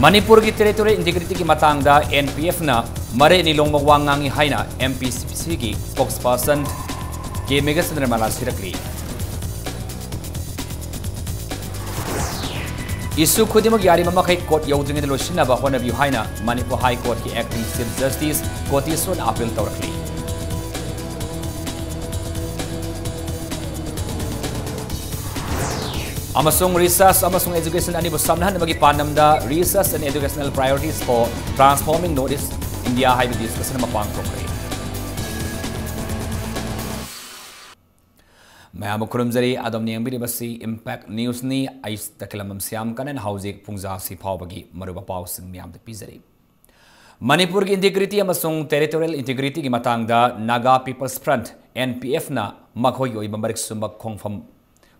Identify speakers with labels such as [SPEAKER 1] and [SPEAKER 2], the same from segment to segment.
[SPEAKER 1] Manipur की territorial integrity की matangda NPF na mare nilong magwangangi haina MPCC की spokesperson के मेगासंद्र मालासिरकली इशू खुदिमक यारी ममखै कोर्ट यौद्रिङै लोसिनबा होनबिउ हाइना मणिपुर हाई कोर्ट की एक्टिंग चीफ जस्टिस कोटिसोन अपील तौरखली Amasung research amasung education ani busamnahan bagi panamda research and educational priorities for transforming Northeast India high discussion mapang kokri. Mayam kurumzari adom niyang biribasi impact news ni ais takilamam siam kanan haujik pungza si pau bagi maruba pau sing miyam de pizari. Manipur ki integrity amasung territorial integrity ki matangda Naga People's Front NPF na makhoi oi bamarik sumbak khongfam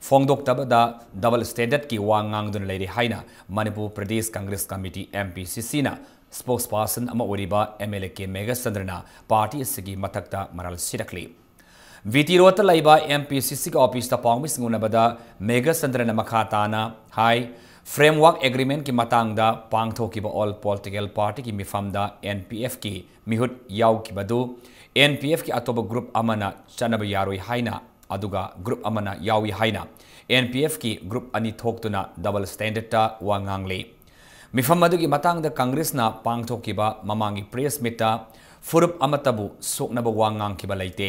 [SPEAKER 1] Fongdok tabada double standard ki wangang dun lady haina Manipur Pradesh Congress Committee MPCC na spokesperson ama oriba MLA ke Mega Sandrana party sigi matakta maral sirakli. VT rota laiba MPCC ka office ta pangmi singunabada Mega Sandrana makhatana hai framework agreement ki matangda pangthokiba all political party ki mifamda NPF ki mihut yaw ki badu NPF ki atoba group amana chanaba yaroi haina aduga group amana yawi haina NPF ki group ani thoktuna double standard ta wangangli mifam adugi matang da Congress na pangthokiba mamangi press meet ta furup amatabu soknaba wangang kiba laite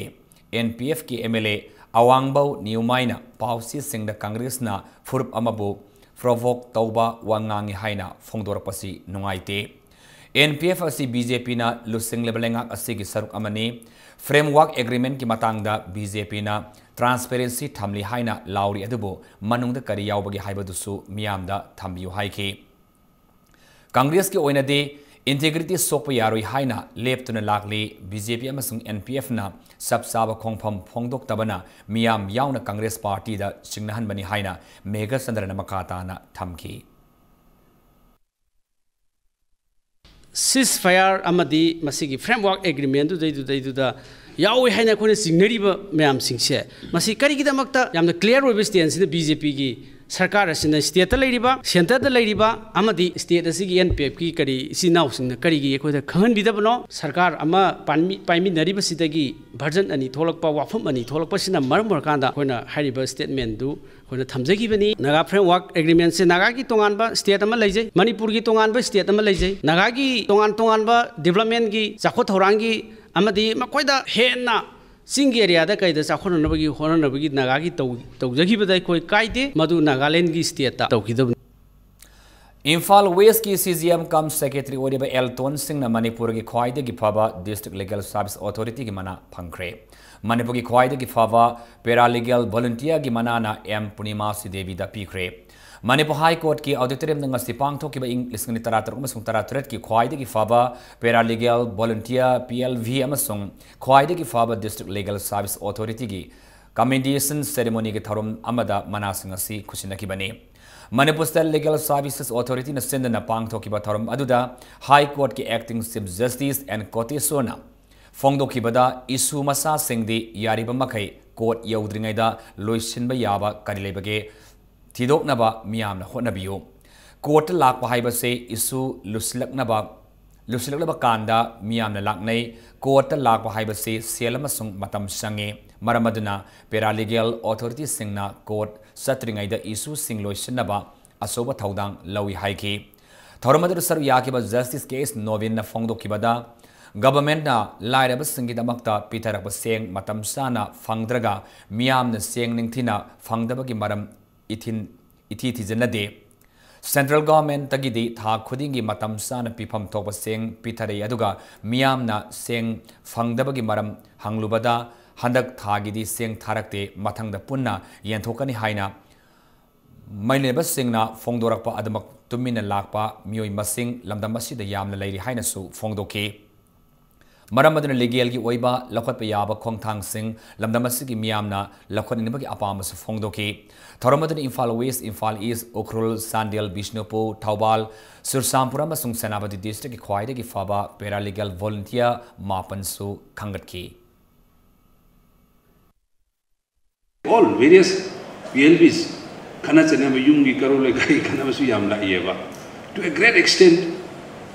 [SPEAKER 1] NPF ki MLA awangbau niumaina pausi sing da Congress na furup amabu provoke tauba wangangi haina phongdorpasi nungaite NPF asi BJP na lusing lebelenga asi ki saruk amani framework agreement ki matangda BJP na transparency thamli haina lauri adubo manungda kari yawbagi haibadusu miyamda thambiu haiki Congress ki oina de integrity sokpa yaroi haina leptuna lakli BJP amasung NPF na sabsaba khongpham phongdok tabana miyam yauna Congress party da singnahan bani haina Mega Sandrana makata na thamki
[SPEAKER 2] ceasefire amadi masigi framework agreement du da yawi haina khone singnariba mayam singse masi kari gidamakta yamna clear oibe stance ni BJP gi sarkar asina state ta leiriba center ta leiriba amadi state asigi NPF ki kari sinaw singna kari gi ekhoida khangan bidabno sarkar ama paimi nariba sidagi version ani tholakpa wafam ani tholakpa sina marmor kanda khona hariba statement du khona thamjagi bani Naga framework agreement se Naga ki tonganba state ama leijai Manipur gi tonganba state ama leijai Naga gi tonganba development gi jakho thorang gi amadi makoida henna singi area da kaida sakhonabagi honanabagi Naga gi tawjagi badai koi kaide madu Nagaland gi state ta tawkidab
[SPEAKER 1] Imphal West ki CGM kam secretary oriba Elton Singh na Manipur ki khwaide gi phaba district legal service authority ki mana phangkhre Manipur ki khwaide gi phaba paralegal volunteer gi mana na M Punima Devi da pikhre Manipur High Court ki auditorium ng sipang thoki ba English ni taratar amasung taratret ki khwaide gi phaba paralegal volunteer PLV amasung khwaide gi phaba district legal service authority gi commendation ceremony gi tharum amada manasing asi khushina ki bani Manipur State Legal Services Authority na sendana pangthoki ba tharum aduda High Court ki acting Chief Justice and Kotisona phongdoki bada issue masa singdi yariba makai court yaudringai da loisinba yaba karilebage thidoknaba miyamna honabiyo court lakpa haiba se issue luslaknaba kanda miyamna laknai court lakpa haiba se selama sung matam sange maramaduna paralegal authority singna court satringai da issue sing loisinaba asoba thaudang lawi haiki thoramadu saru yakiba justice case novin na phongdoki bada government na lairaba singidamakta pitarakba seng matam sana phangdraga miyamna seng ningthina phangdabagi maram ithi janade central government tagidi tha khudingi matam sana pifam thokba seng pithare aduga miyamna seng phangdabagi maram hanglubada handak thagidi seng tharakte mathangda punna yenthokani haina maileba singna phongdorakpa adamak tumina lakpa mioi masing lamdam asida yamna leiri haina su phongdoke Maramaduna legal ki oiba lakhat pa yaba khongthang sing lamdamasi ki miyamna lakhat ni bagi apama su phongdoki Tharamaduna Imphal West Imphal East Ukhrul Sandel Bishnupur Thaubal Sursampura masung Senapati district ki khwaide ki faba paralegal volunteer mapan su khangatki
[SPEAKER 3] all various PLBs kana chane ma yungi karole kai kana su yam la yeba to a great extent,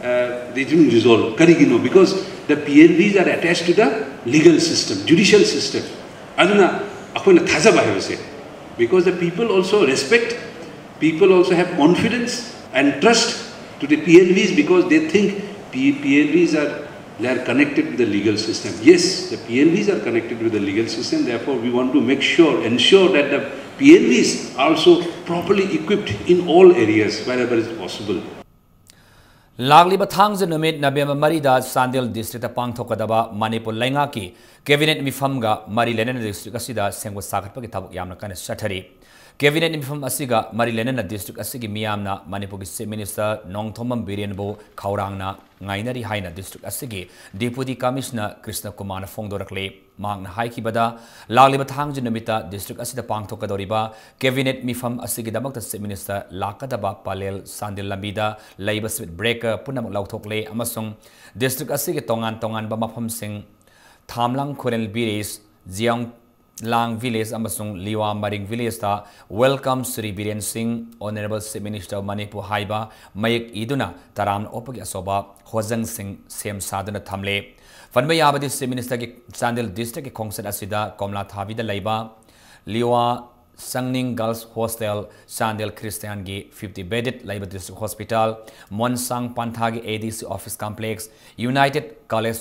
[SPEAKER 3] they didn't resolve. Karigino, because the PLVs are attached to the legal system, judicial system. Aduna, akona thaza bahayase. Because the people also respect, people also have confidence and trust to the PLVs because they think PLVs are connected with the legal system. Yes, the PLVs are connected with the legal system. Therefore, we want to ensure that the PLVs are also properly equipped in all areas wherever is possible.
[SPEAKER 1] Lagli bathang numit November Marida Sandil district pangthokadaba Manipur Laingaki cabinet mifamga Mari Lenen district asida sengwa sakat pagi tabuk yamna kana satari cabinet mifam asiga Mari Lenen district asigi miyamna Manipur Chief Minister Nongthomam Birianbo Kaurangna ngainari haina district asigi Deputy Commissioner Krishna Kumar Fongdorakle Magna Haiki Bada Lagli bathang numita district asida pangthokadoriba cabinet mifam asigi damakta Chief Minister Lakadaba Palel Sandil Lambida Labor Speed Breaker Punam Lauthokle Amasung district asigi tongan ba mafam sing Thamlang Khurel Village Jiang Lang Village Amasung Liwa Maring Village ta welcome Sri Biren Singh Honorable Chief Minister of Manipur Haiba Mayek Iduna Taram Opagi Asoba Hozang Singh Sem Sadana Thamle Fanba Yabadi Chief Minister ki Sandil District ki Kongsat Asida Komla Thavida Laiba Liwa Sangning Girls Hostel Sandil Christian gi 50 bedded Labor District Hospital Monsang Panthagi ADC Office Complex United College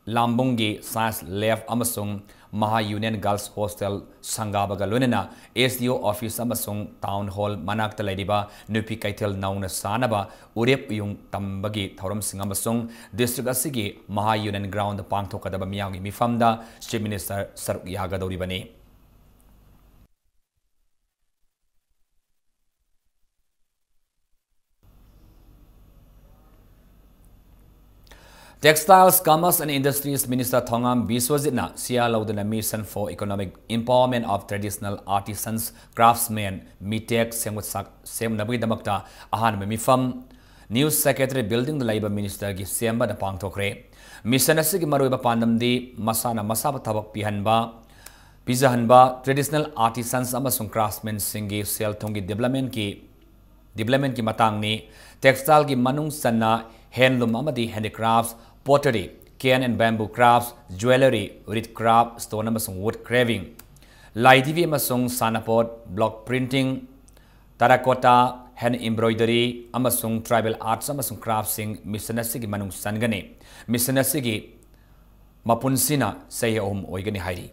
[SPEAKER 1] Lambungi Science Lab Amasung Maha Union Girls Hostel Sangabaga Lunena SDO Office Amasung Town Hall Manakta Ladiba Nupi Kaitel Nauna Sanaba Urep Yung Tambagi Thoram Singamasung District Asigi Maha Union Ground Pangtokadaba Miyagi Mifamda Chief Minister Saruk Yaga Doribani Textiles, Commerce and Industries Minister Thongam Biswajitna Sia Laudana Mission for Economic Empowerment of Traditional Artisans, Craftsmen, Mitek Semwatsak Semnabi Damakta Ahan Mifam News Secretary Building the Labor Minister Gi Semba the Pangtokre Mission Asigi Maruba Pandamdi Masana Masaba Tabak Pihanba Pizahanba Traditional Artisans Amasung Craftsmen Singi Sel Tongi Development Ki Matangni Textile Gi Manung Sana Handloom Amadi Handicrafts Pottery, cane and bamboo crafts, jewelry, reed craft, stone amasung wood carving, Lai TV amasung sanapot, block printing, terracotta, hand embroidery, amasung tribal arts amasung craftsing, missionasigi manung sangane, missionasigi mapunsina say oigani hairi.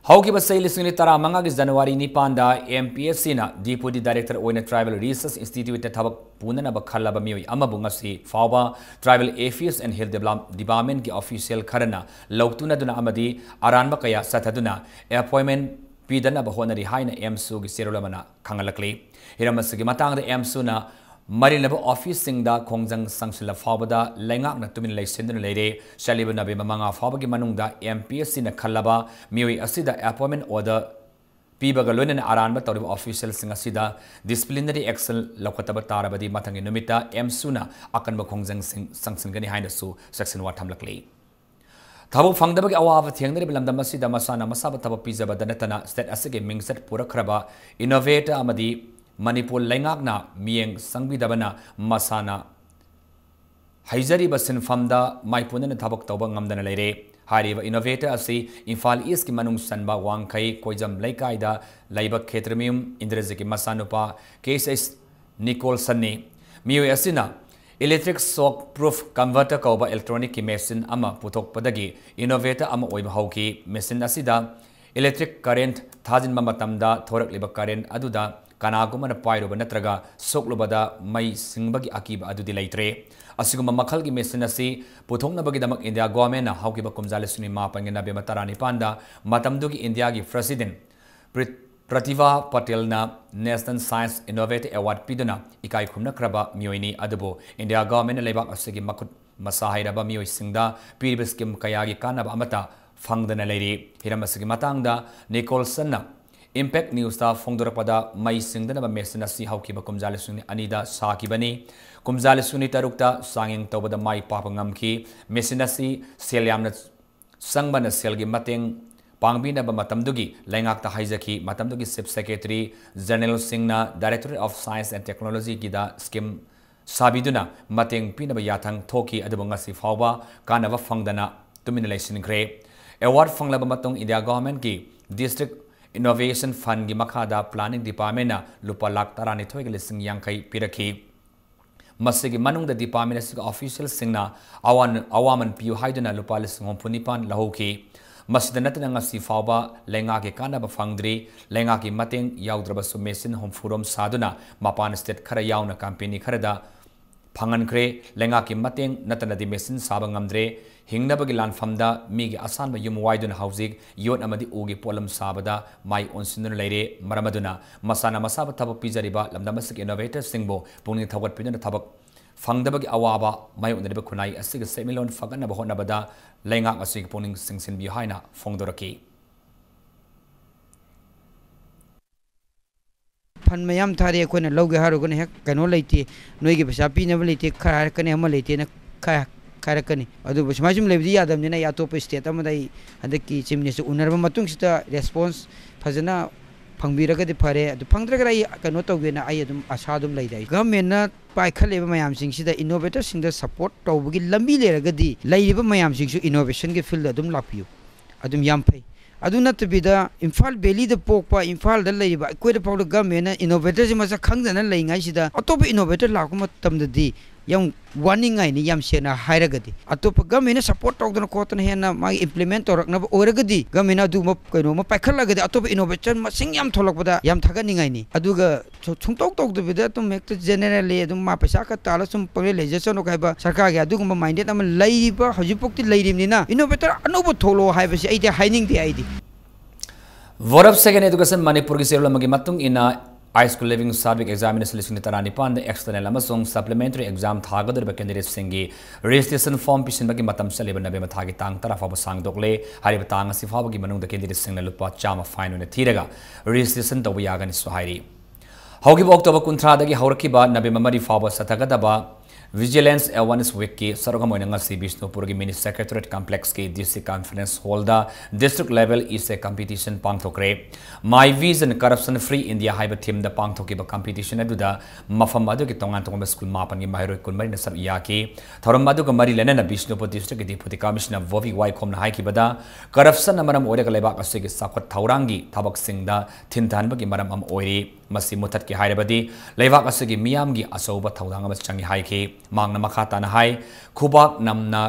[SPEAKER 1] Haukiba say listening tara mangagi January ni panda MPSC na Deputy Director oina Tribal Research Institute tabak punana ba khalaba mioi amabunga si fawba Tribal Affairs and Health Department ki official kharana lautuna duna amadi aranba kaya sathaduna appointment pidana ba honari haina MSU gi serolamana khangalakli hiramasigi matang da MSU na Marinaba Office Singda Kongjang Sangsila Fabada Lengak na Tumin Lay Sindon Lady Shaliba Nabi Mamanga Fabagi Manungda MPSC na Kalaba Miwi Asida Appointment Order Pibagalun Aranba Toriba Official Singasida Disciplinary Action Lokataba Tarabadi Matangi Numita M Suna Akanba Kongjang Sangsingani Hindasu Section Watamlakli Tabu Fangdabagi Awa Tiangri Bilamdamasida Masana Masaba Taba Pizza Badanatana State Asige Mingset Purakraba Innovator Amadi Manipur Laingakna Mieng Sangbidabana Masana Haizari Basin Famda Maipuna Tabak Toba Ngamdana Lere Hariva Innovator Asi Infal East Manung Sanba Wangkai Koijam Laikaida Laiba Ketramium Indreziki Masanupa Cases Nicole Sunny Miu Asina Electric Shock Proof Converter Kauba Electronic Machine Ama Putok Padagi Innovator Ama Oiba Hauki Machine Asida Electric Current Thajin Mamatamda Thorak Liba Current Aduda Kanaguma na Pyro Banatraga Soklubada May Singbagi Akiba Adudi Laitre Asiguma Makalgi Messinasi Putong na Bagidamak India Government na Haukiba Kumzalisuni Mapangina Bimatarani Panda Matamdugi India gi President Prativa Patel na National Science Innovative Award Piduna Ikai Kumna Kraba Mioini Adubo India Government Lebak Asigi Makut Masahiraba Mioi Singda Piribis Kim Kayagi Kanaba Amata Fangdana Lady Hiramasigi Matangda Nicholson na Impact News ta Fongdorapada May Singdana Messinasi Haukiba Kumzalisuni Anida Sakibani Kumzalisuni Tarukta Sanging Tobada Mai Papangamki Messinasi Seliamna संबन सेलगी मतंग पांगबीनब मतमदुगी लेंगाकता हाइजकी मतमदुगी chief secretary general सिंगना directorate of science and technology की स्कीम साबिदुना मतंग पीनब याथंग थोकी अदुबंगसी फावबा कानब फंगदना तुमिन लेसिनग्रे अवार्ड फंगलब मतंग इंडिया गवर्नमेंट की डिस्ट्रिक्ट इनोवेशन फंड की मखादा प्लानिंग डिपार्टमेंट लुपा लाख 12,50,000 पिरखी मसिगी मनुंग द डिपार्टमेंट से ऑफिशियल सिंगना अवामन पियु हाइदुना लुपा 9,9,000 लहोकी मसिद नतना ngasi फावबा लेंगा के कानब फंगद्री लेंगा की मतेंग याउद्रबसु मेसिन होमफुरम सादुना मपान स्टेट खरा याउना कंपनी खरदा फंगनख्रे लेंगा की मतेंग नतना दि मेसिन साबा ngamdre हिंगनबगी लानफमदा मीगी असानबा युम वाइदुना हाउजिक योन अमदि उगी पोलम साबदा माई ओनसिनुना लेरे मरमदुना मसाना मसाबा थबक पिजरिबा लमदमसक इनोवेटर सिंगबो पुंगनि थगत पिदुना थबक फंगदबगी अवाबा मायोनदरिबा खुनाई असिग सेमिलोन फगनबा होनबदा लेंगा असिग पुंगिंग सिंगसिन बि हाइना फोंगदोरकी
[SPEAKER 4] फन मयाम थारे अखोना लौगे हारुगने हेक कनो लेते नोइगे पैसा पीनब लेते खरा कने हम लेते न खारकनी अदुब समाजुम लेबदी यादमनिना यातोप स्टेट अमदाई हदकी चीफ मिनिस्टर उनरबा मतुंग सिता रेस्पॉन्स फजना फंगबिरगदि फरे अदु फंगद्रगरा कनो तौगेना आई अदुम आशादुम लेदai गवर्नमेंटना पाइखलेबा मयाम सिंगसिदा इनोवेटर सिंगदा सपोर्ट तौबगी लंबी लेरगदि लेरिबा मयाम सिंगसु इनोवेशन के फील्ड अदुम लापियो अदुम याम फै अदु नतबिदा इम्फाल वैली द पोकपा इम्फाल द लेरिबा कोइदा पाउड गवर्नमेंट इनोवेटर से मसा खंगदना लेंगाई सिदा अतोप इनोवेटर लाको मतमदि यम वार्निंग आई यम सेना हायरगदि अतोप गवर्नमेंट सपोर्ट तौदन कोतन हेना मागी इम्प्लीमेंट तौरकनब ओरगदि गवर्नमेंट अदु म कइनो म पाइखलगदि अतोप इनोवेशन मसिंग यम थोलकबदा यम थागनिंगाई नि अदुगा छुंतौक तौदबिदा तुम एक जनरली अदुम मा पैसा का ताला सुम पगले लेजेसन ओखाइबा सरकार के अदुगम माइंडेड अम लैरिबा हजिपोक्ति लैरिमनिना इनोवेटर अनोब थोलो हाइबसि आइदि हाइनिंग दि आइदि
[SPEAKER 1] वरब सेकेंड एजुकेशन मणिपुर की सेरुलमगी मतुंग इना हाई स्कूल लिविंग सर्विक एग्जामिनेशन लिसिंग तरानिपान एक्सटर्नल अमसोंग सप्लीमेंटरी एग्जाम थागदरब कैंडिडेट सिंगी रजिस्ट्रेशन फॉर्म पिसिनबगी मतम चलेब नबेम थागी तांग तरा फाब सांगदोकले हारिब तांग असि फाबगी मनुंग कैंडिडेट सिंगना लुपा 100 फाइन ओने थीरगा रजिस्ट्रेशन तौब यागनि सुहाइरी हौगिब अक्टोबर 30 दगी हौरकिबा नबेम मरी फाब सथगदबा विजिलेंस अवेयरनेस वीक की सरगमोनंगसी बिष्णुपुर की मिनी सेक्रेटरीट कॉम्प्लेक्स की डिस्ट्रिक्ट कॉन्फ्रेंस हॉल दा डिस्ट्रिक्ट लेवल इसे कंपटीशन पांगथोक्रे my vision corruption free India हाइब थीम दा पांगथोकिबा कंपटीशन अदुदा मफम अदुगी तोंगान तोंगबा स्कूल मापन की माहिरोय कुनमरी न सब याकी थरम अदुगा मरी लेना बिष्णुपुर डिस्ट्रिक्ट की डिप्टी कमिश्नर वोवी वाई खोमना हाइकिबदा करप्शन मरम ओरेगा लेबाक असगी साखत थौरांगी थबक सिंगदा थिनथानबगी मरम अम ओइरी मसी मुथत की हाइरबदी लेबाक असगी मियामगी असौबा थौदांग अमस चंगी हाइकी मांगना मखाताना हाई खुबाक नमना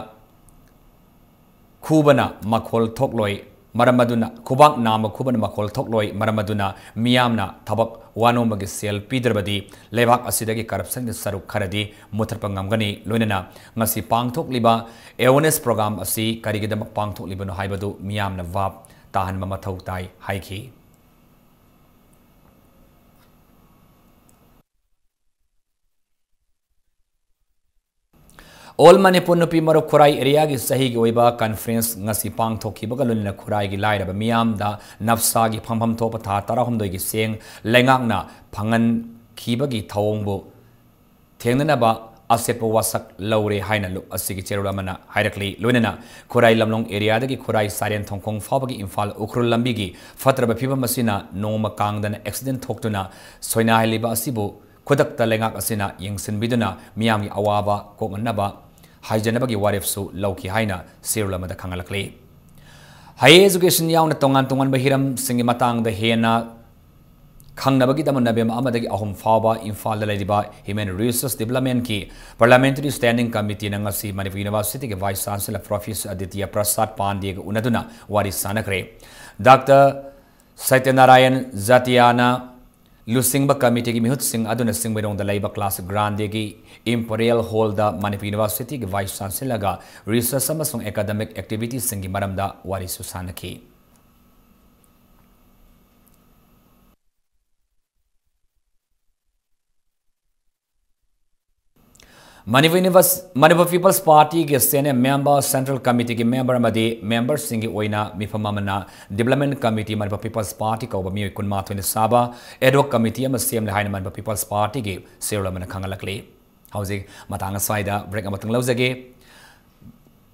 [SPEAKER 1] खुबना मखोल थोकलोय मरमदुना खुबाक नाम खुबना मखोल थोकलोय मरमदुना मियामना थबक वानोमगी सेल पीदरबदी लेबाक असिदगी करप्शन सरुक खरदी मुथरपंगमगनी लोइनना ngasi पांगथोकलिबा अवेयरनेस प्रोग्राम असि करिगिदमक पांगथोकलिबनो हाइबदु मियामना वाप ताहनबा मथौ ताई हाइखी ऑल मणिपुर नुपी मरुप खुराई एरिया की सही की ओइबा कॉन्फ्रेंस ngasi पांगथोखिबगा लोनिना खुराई की लाइरब मियामदा नफ्सा की फंफम थोप था 13 की सेंग लेंगाकना फंगन खिबगी थौंगबो थेंगनबा असेप वासक लौरे हाइना लुप असिगी चेरुलमना हाइरकली लोनिना खुराई लमलोंग एरिया दगी खुराई सारेन थोंखोंग फाबगी इम्फाल उखरुल लंबीगी फत्रब फिबम मसिना नोमा कांगदना एक्सीडेंट थोक्तुना सोइना हाइलिबा असिबो खुदकता लेंगाक असिना यंगसिनबिदुना मियामगी अवाबा कोगनबा हाइजनबगी वारेफसु लौकी हाइना सेरुलमदा खंगलकले हाई एजुकेशन याउना तोंगान तोंगान बहिरम सिंगी मतांग द हेना खंगनबगी दम नबेम अमदगी अहुम फाबा इम्फाल लेदिबा ह्यूमन रिसोर्स डेवलपमेंट की पार्लियामेंट्री स्टैंडिंग कमिटी नंगसी मणिपुर यूनिवर्सिटी के vice chancellor professor Aditya Prasad Pandey के उनदुना वारी सानखरे डॉक्टर सत्यनारायण जातियाना लुसिंग कमिटी की मिहुत सिंह अदुना सिंगबेरोंग द लेबा क्लास ग्रांडे की इंपीरियल हॉल द मणिपुर यूनिवर्सिटी के वाइस चांसलर का रिसर्च अमसुंग एकेडमिक एक्टिविटी सिंगी मरमदा वारी सुसानखी Manipur People's Party के Senate member Central Committee के member मदे member सिंगी ओइना मिफममना Development Committee Manipur People's Party का उबमी कुनमा 27 ad hoc committee अम सेम लेहाइन Manipur People's Party के सेरुलमना खंगलकले हौजिक मतांग स्वाइदा break अमतंग लौजगे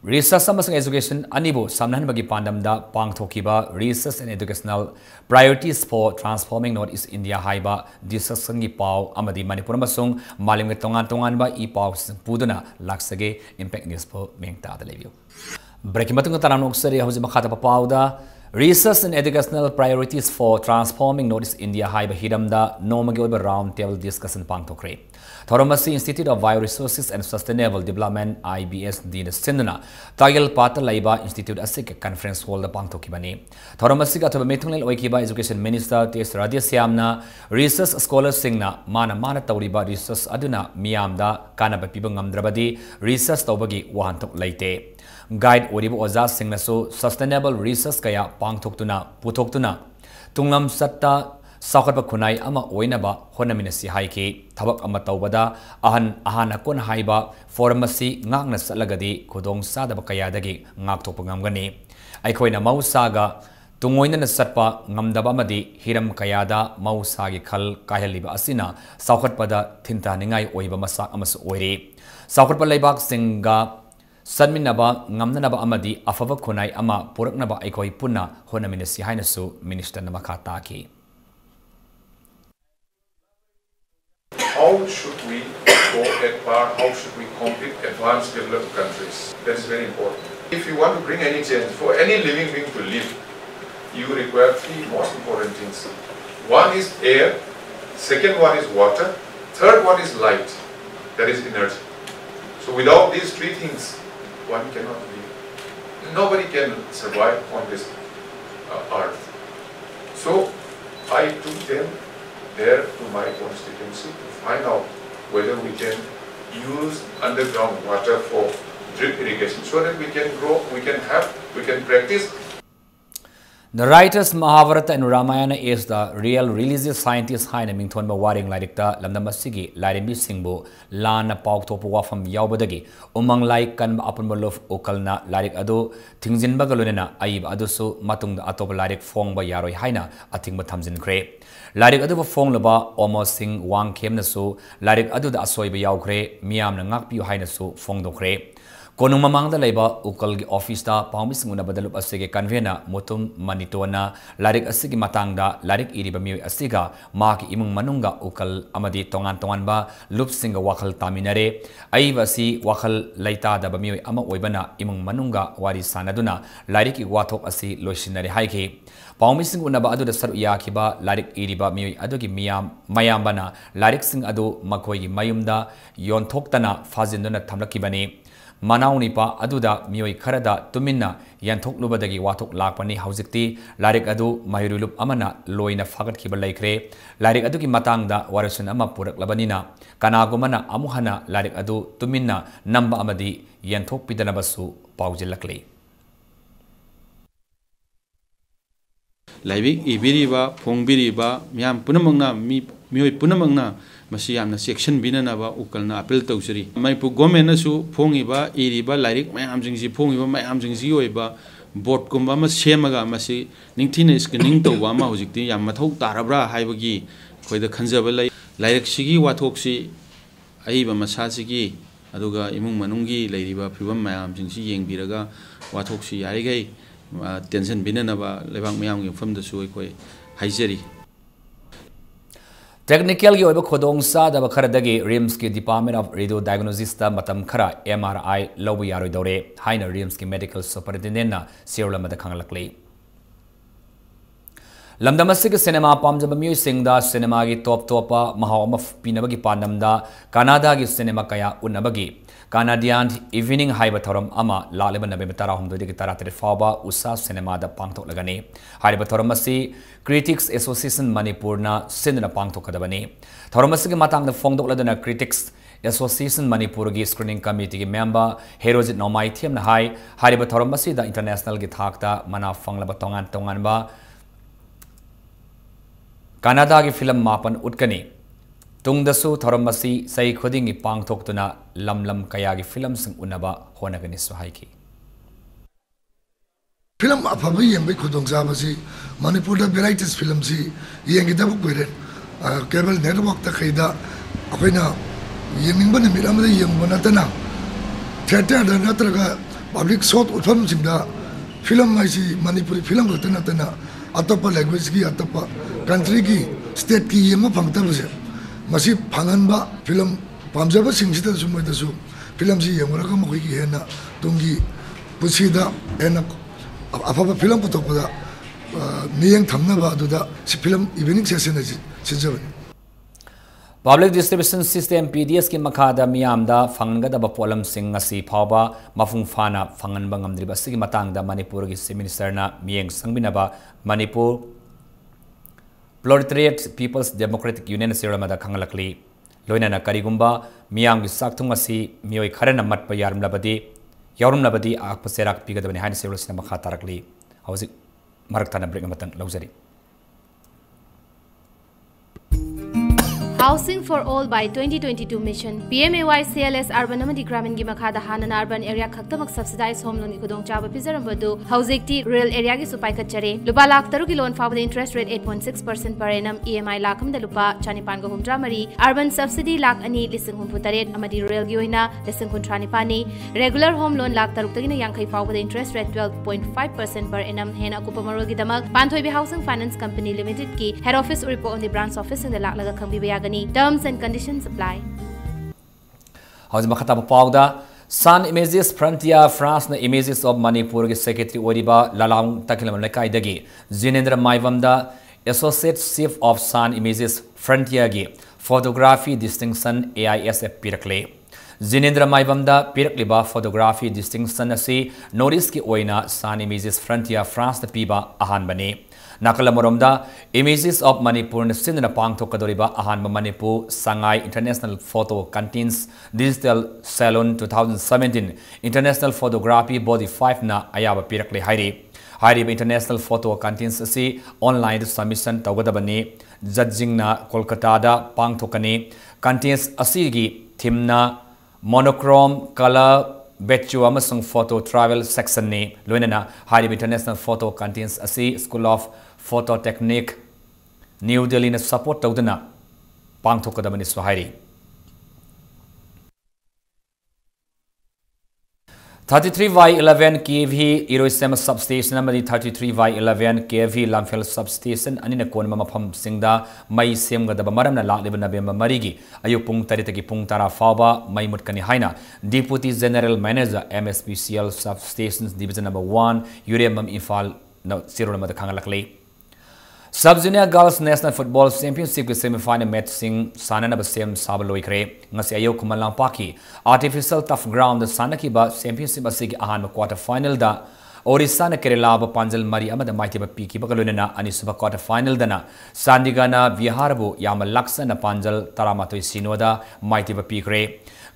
[SPEAKER 1] Research and education anibo samnan bagi pandamda pangthokiba research and educational priorities for transforming Northeast India haiba discussion gi pau amadi Manipur masung malim tongan ba I pau puduna laksage impact news po mengta da lebiu breaking matung tanan oksari hauji makhata pau da research and educational priorities for transforming Northeast India haiba hidamda nomagi oba round table discussion pangthokre Thoramasi Institute of Bioresources and Sustainable Development IBS Din Sinduna Tagil Pata Laiba Institute Asik Conference Hall the Pangtokibani Thoramasi Gatoba Metungal Oikiba Education Minister Tes Radia Siamna Research Scholars Singna Mana Tauriba Research Aduna Miamda Kanaba Pibangam Drabadi Research Tobagi Wahantok Laite Guide Oribu Oza Singnasu Sustainable Research Kaya Pangtoktuna Putoktuna Tunglam Satta Sakatba kunai ama oinaba honaminasi haiki thabak ama tawbada ahana kon haiba formasi ngakna salagadi khudong sadaba kayadagi ngakthokpa ngamgani aikoina mausaga tungoina na satpa ngamdaba amadi hiram kayada mausagi khal kahaliba asina sakatpada thinta ningai oiba masak amasu oiri sakatpa laibak singa sanminaba ngamnanaba amadi afaba kunai ama puraknaba aikoi punna honaminasi hainasu minister namakata ki
[SPEAKER 5] How should we go at par? How should we compete advanced developed countries? That is very important. If you want to bring any change, for any living being to live, you require three most important things. One is air, second one is water, third one is light, that is energy. So without these three things, one cannot live. Nobody can survive on this earth. So I took them there to my constituency to find out whether we can use underground water for drip irrigation so that we can grow, we can practice.
[SPEAKER 1] The writers Mahabharata and Ramayana is the real religious scientist Haina Mingthon Waring Larikta Lamdamasigi Larimbi Singbo Lana Pauk Topua from Yaubadagi Umang Lai Kan Apunbalof Okalna Larik Ado Tingzin Bagalunena Aib Adusu Matung the Atop Larik Fong by Yaroi Haina Ating Batamzin Cre Larik Adu Fong Laba almost sing Wang Kemnasu Larik Adu the Asoy Yaukre Miam Nangakpi Hainasu Fong Dokre Konung mamangda laiba ukal gi office da paumis nguna badalup asige convener motum manitona larik asigi matangda larik iriba mi asiga maki imung manunga ukal amadi tongan ba lup singa wakal taminare aibasi wakal laita da bami ama oibana imung manunga wari sanaduna larik i wathok asi loisinare haiki paumis nguna ba adu da saru yakiba larik iriba mi adugi mayambana larik sing adu makoi gi mayumda yonthoktana fazinduna thamlakibani Manaunipa aduda mioi kharada tuminna yanthok lubadagi wathok lakpani haujikti larik adu mahirulup amana loina fagat khiba laikre larik adu ki matangda warasun ama purak labanina kanagumana amuhana larik adu tuminna namba amadi yanthok pidanabasu paujilakle
[SPEAKER 6] laibik ibiriba phongbiriba myam punamangna mioi punamangna masi yamna section binanaba ukalna appeal tawsiri Manipur government nasu phongiba iriba lairik mayam jingsi phongiba mayam jingsi oiba board kumba ma semaga masi ningthina screening tawba ma hojikti yam mathau tarabra haibagi khoida khanjaba lairik sigi wathoksi aiba masasigi aduga imung manungi lairiba phibam mayam jingsi yengbiraga wathoksi yarigai tension binanaba lebang mayam gi famdasu khoi haijari
[SPEAKER 1] Technical gi oiba khodong sa da bakharadagi RIMS ki Department of Radio Diagnosis da matam khara MRI lobu yaroi dore haina RIMS ki medical superintendent na sirla mada khanglakle lamdamasig cinema pamjaba mui singda cinema gi topa mahawama pinabagi pandamda Canada gi cinema kaya unabagi Canadian evening haiba thoram ama laleba November 13 faba usa cinema da pangtok lagani haiba thoram asi Critics Association Manipur na sindna pangtok kadabani thoram asi gi matang da fongdok ladana Critics Association Manipur gi screening committee gi member Herojit Nomai Thiam na hai haiba thoram asi da international gi thakta mana fanglaba tongan ba Canada gi film mapan utkani Tungdasu Thoramasi Sai Khudingi Pangthoktuna Lam Kayagi film sing unaba honagani suhaiki.
[SPEAKER 7] Film apabi yembe khudong sabasi Manipur da varieties film si yengi da bukwere cable network ta khaida akoina yeming ban miram da yeng banatana theater da natraga public shot उठम सिंदा film माइसी Manipuri film को तना अतोप language की अतोप country की state की ये फंगता बसे मसी फंगनबा फिल्म पामजब सिंगसिदा सुमैदसु फिल्म से यंगरका मखोई की हेना तुंगी पुसीदा हेना अफब फिल्म पुतोपदा मियंग थमनबा अदुदा सि फिल्म इवनिंग सेशन अछि सिजबनी
[SPEAKER 1] Public Distribution System PDS ki makhada miyamda fangadaba polam sing ngasi phawba mafung fana fanganba ngamdriba sigi matangda Manipur gi Minister na miyeng sangbinaba Manipur Proletariat People's Democratic Union siramada khangalakli loina na karigumba miyang gi sakthung asi miyoi kharana matpa yarumlabadi akpaserak pigadabani hain sirosina makha tarakli hausi maraktana break matang lauzari
[SPEAKER 8] Housing for All by 2022 mission PMAY CLS Urban Amadi Gramin gi makhada hanan urban area khaktamak subsidized home loan khudong chaba pijarambadu housing rural area gi supai kachare lupa lakh taru ki loan fawda interest rate 8.6% per annum EMI lakham da lupa chanipan ga humtra mari urban subsidy lakh ani lising hum taret amadi rural gi oina lising kuntrani pani regular home loan lakh taruk tagina yankhai fawda interest rate 12.5% per annum hena kupamarol gi damak Panthoibi Housing Finance Company Limited ki head office report on the branch office in the lakh laga khangbi bayagan terms and conditions apply.
[SPEAKER 1] How's Makata Pauda? Sun Images Frontier France na Images of Manipur ki Secretary Oriba Lalang Takilam Lekai Dagi Zinendra Maivamda Associate Chief of Sun Images Frontier gi Photography Distinction AISF Pirakle Zinendra Maivamda Pirakliba Photography Distinction asi Notice ki oina Sun Images Frontier France na piba ahan bane Nakalamoromda Images of Manipur na sinna pangthokadoriba ahanba Manipur Shanghai International Photo Contains Digital Salon 2017 International Photography Body 5 na ayaba pirakle hairi International Photo Contains asi online submission tawgadabani judging na Kolkata da pangthokani contains asigi theme na monochrome color Bechu amasung photo travel section ni loinana hairi International Photo Contains asi School of Photo Technique New Delhi na support tawdana pangthokadabani swahari 33/11 kV Irosema substation amadi 33/11 kV Lamphel substation anina konma mafam singda mai semgadaba maramna lakliba November marigi ayuk pung 30 gi pung 10 fawba mai mutkani haina Deputy General Manager MSPCL Substations Division number 1 Uremam Infal no zero namada khangalakle Sub-Junior Girls National Football Championship ki semi-final match sing sanana ba sem sabaloi kre ngasi ayo kumalang paki artificial tough ground sanaki ba championship asigi ahan quarter final da Orissa na Kerala ba panjal mari amada maiti ba piki ba kalunena ani suba quarter final dana Sandigana Viharbu yama laksa na panjal taramatoi sinoda maiti ba pikre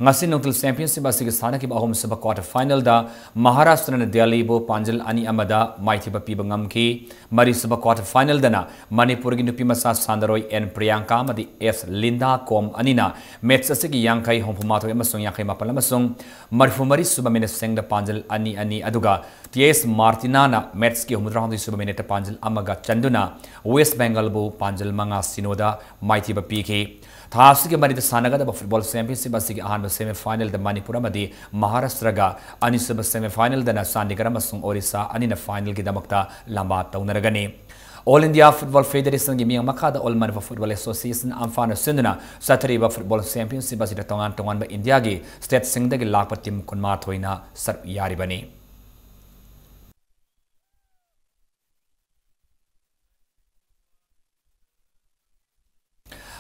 [SPEAKER 1] ngasi nungtul championship asigi sanaki ba ahom suba quarter final da Maharashtra na Delhi bo panjal ani amada maiti ba piba ngamki mari suba quarter final dana Manipur gi nupi masa Sandaroi and Priyanka amadi S Linda Kom anina match asigi yankai hompumato emasung yankai mapal amasung marfumari suba minute seng da panjal ani aduga TS Martina na match ki humudra hondi suba minute panjal amaga chanduna West Bengal bo panjal manga sinoda maiti ba piki Thasi ke marida sanaga da football championship asigi ahan semi final da Manipur amadi Maharashtra ga ani suba semi final da na Chandigarh amasung Orissa ani na final ki damakta lamba taunaragani All India Football Federation gi miyang makada All Manipur Football Association amfana sinduna satari ba football championship asida tongan ba India gi state singda gi lakpa team kunma thoina sar yari bani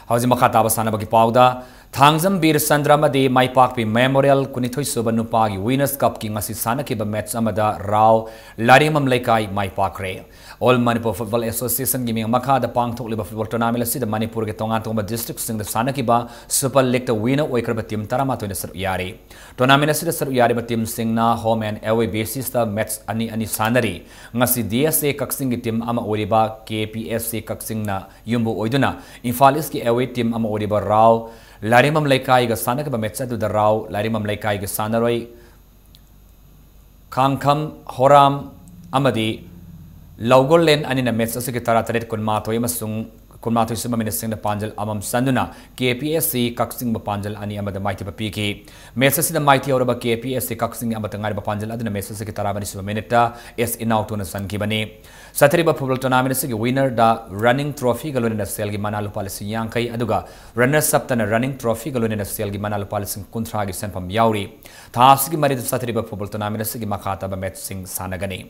[SPEAKER 1] Hauji makata basana bagi pauda Thangjam Bir Sandramadi Maipakpi Memorial Kunithoi Suba Nupagi Winners Cup ki ngasi sanaki ba match amada Rao Larimam Laikai Maipakre All Manipur Football Association gi miyang makada pangthok liba football tournament asi da Manipur ge tongan tongba district sing da sanaki ba Super League da winner oikraba team tarama toina sar yari tournament asi da sar yari ba team sing na home and away basis da match ani sanari ngasi DSA Kaksing gi team ama oriba KPSC Kaksing na yumbu oiduna Imphal East ki away team ama oriba Rao Larimam Laikai ga sanaka ba match du da Rao Larimam Laikai ga sanaroi Kangkham Horam amadi Laugol len anina match asigi tara taret kun ma toy masung Kumnathoi Sima Minister Panjal Amam Sanduna, KPSC Kaksing Panjal Ani Amada Mighty Piki. Message the Mighty Oraba KPSC Kaksing Amatanga Panjal Adana Message Secretary Sima Minita is in out on a San Kibani. Satariba Football Tournament winner da running trophy galon in the Selgi Manalu Palace Yankai Aduga, runners up than a running trophy galon in the Selgi Manalu Palace Kuntragi sent from Yauri. Taski Marid Satariba Football Tournament Makata Met Singh Sanagani.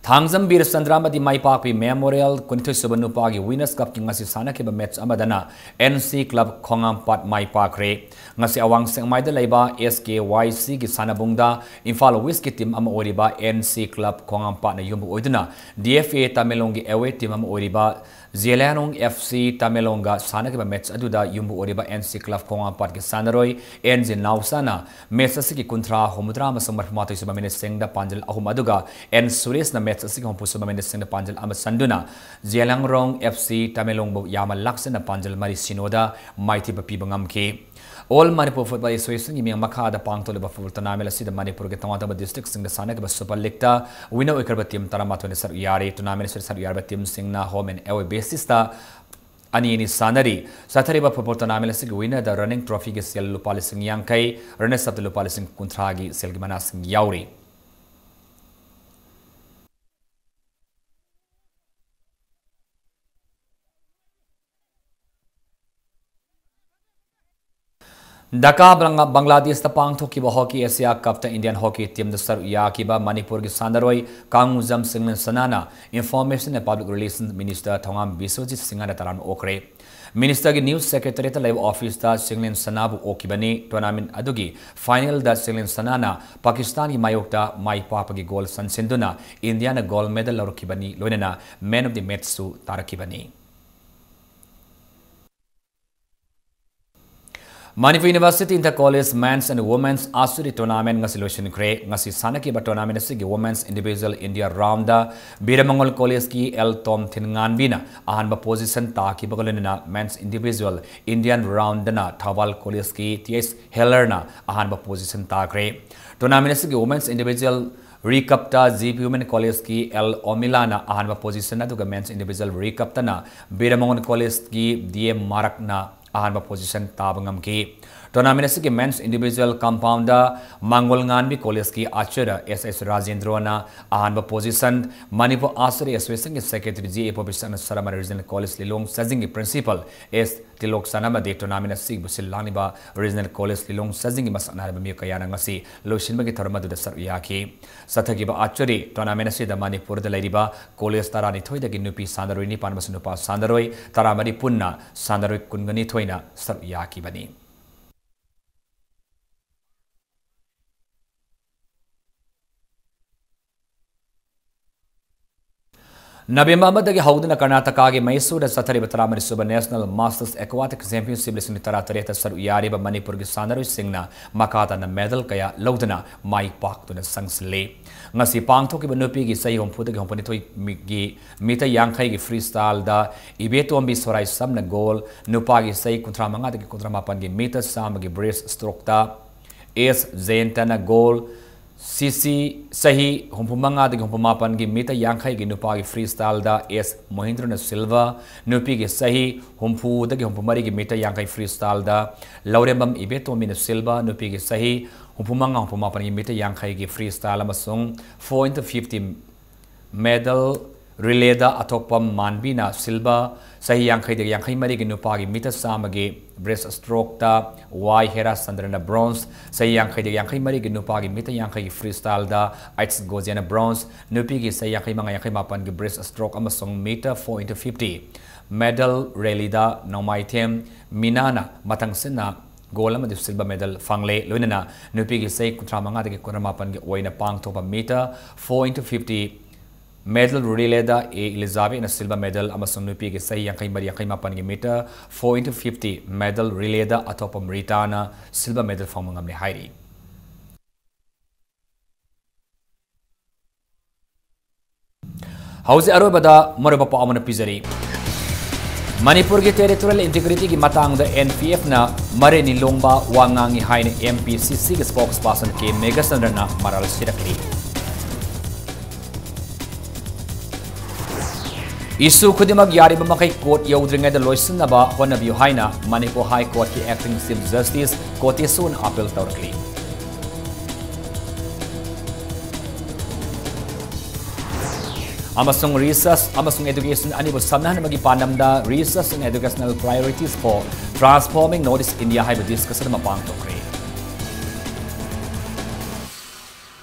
[SPEAKER 1] Thangzam Bir Sandramadi Maipapi Memorial Kunthi Subanupagi Winners Cup King Ngasi Sanakiba Mets Amadana NC Club Khongam Pat Maipakre Ngasi Awang Seng Maida Laiba SKYC Ki Sanabungda Imphal Whisky Team Ama Oriba NC Club Khongam Pat na Yumbu Oiduna DFA Tamelongi Away Team Ama Oriba Zelanong FC Tamelonga Sanakiba Mets Aduda Yumbu Oriba NC Club Khongam Pat Ki Sanaroi NZ Nausana Mesasiki Kuntra Homudra Masamar Mato Subamine Sengda Panjal Ahumaduga N Suris na Mets Asik Hompu Subamine Sengda Panjal Amasanduna Zelangrong FC Tamelong Yama Laksana Panjal Mari Sinoda Mighty Papi Bangamke All Manipur Football Association Yiming Makada Pangto Liba Football Tournament si the Manipur ke Tawataba districts sing the Sanak Super League ta winner Ikarba team Taramato ne Sar Yari tournament Sar Yarba team sing na home and away basis ta Ani ni Sanari Satariba Football Tournament si winner the running trophy ke Sel Lupali sing Yankai runners up the Lupali sing Kuntragi Selgimana sing Yauri Dhaka Bangladesh tapang thokiba hockey Asia Cup ta Indian hockey team the sar yakiba Manipur ki Sandaroi Kanguzam Singlen Sanana Information and Public Relations Minister Thongam Biswajit Singha taran okre Minister ki News Secretary ta live office ta Singlen Sanabu okibani tournament adugi final da Singlen Sanana Pakistan ki mayokta mai papa ki goal sansinduna India na gold medal lorokibani loinana man of the match su tarakibani Manipur University Inter College Men's and Women's Asuri Tournament ngasi lotion kre ngasi sanaki ba tournament sigi Women's Individual India round da Biramangol College ki L Tom Thingan bina ahan ba position ta ki bagolena Men's Individual Indian round na Thawal College ki TS Heller na ahan ba position ta kre tournament sigi Women's Individual Recapta GP Women College ki L Omilana ahan ba position na duga Men's Individual Recapta na Biramangol College ki DM Marak na ahanba position tabangam ki tournament ki men's individual compounder Mangol Nganbi College ki Achara SS Rajendrona ahanba position Manipur Asari Association ki Secretary GA Position Sarama Regional College Lilong Sajing ki Principal S Tilok Sanama de tournament si Busilaniba Regional College Lilong Sajing ki Masana Bami Kayana ngasi Loshinba ki Tharma du Sar Yaki Sathaki ba Achari tournament si da Manipur de Ladiba College Tarani Thoi da ki Nupi Sandaroi ni Panbasunupa Sandaroi Taramari Punna Sandaroi Kungani Thoina Sar Yaki bani November madagi hauduna Karnataka ge Mysore Sathari Batramari Suba National Masters Aquatic Championship lisin taratareta saru yari ba Manipur ge Sanaroi Singna makata na medal kaya laudana mai pak tuna sangsle ngasi pangthoki ba nupi gi sai hompuda ge hompani thoi gi mita yangkhai ge freestyle da ibetombi sorai samna goal nupa gi sai kuntra manga de kuntra mapan ge mita sam ge brace stroke ta es zentana goal CC Sahi Humpumanga the Humpumapan gi Mita Yankai gi Nupagi freestyle da S Mohindra Silva Nupi gi Sahi Humpu the Humpumari gi Mita Yankai freestyle da Laurembam Ibeto Min Silva Nupi gi Sahi Humpumanga Humpumapan gi Mita Yankai gi freestyle amasung 4x50 medal relay da atopam Manbina Silva Sahi Yankai the Yankai Mari gi Nupagi Mita Samagi breast stroke ta Y Hera Sandrana bronze Sahi Yankai the Yankai Mari gi Nupagi Mita Yankai gi freestyle da Its Goziana bronze Nupi gi Sahi Yankai Manga Yankai Mapan gi breast stroke amasung meter 4x50 medal rally da Nomai Them Minana Matang Sina goal ama silver medal fangle loinana Nupi gi Sahi Kutra Manga de Kuramapan gi Oina Pang Topa meter 4x50 medal relay da Elizabeth na silver medal amasung Nupi gi Sahi Yankai Mari Yankai Mapan gi meter 4x50 medal relay da atopam Ritana silver medal famangam ne hairi Hausi arobada maruba pa amana pizari Manipur ki territorial integrity ki matang da NPF na mare ni longba wangangi haine MPCC ki spokesperson ke Megasandra na maral sirakli Isu Kudimak Yariba Makai Court Yodringa the Loisunaba, Honabu Haina, Manipur High Court ki Acting Chief Justice, Court soon appeal Torkli. Amasung research, Amasung education, Anibu Samnan Magi Panamda, research and educational priorities for transforming Northeast India Hybrid discussion Mapang Tokri.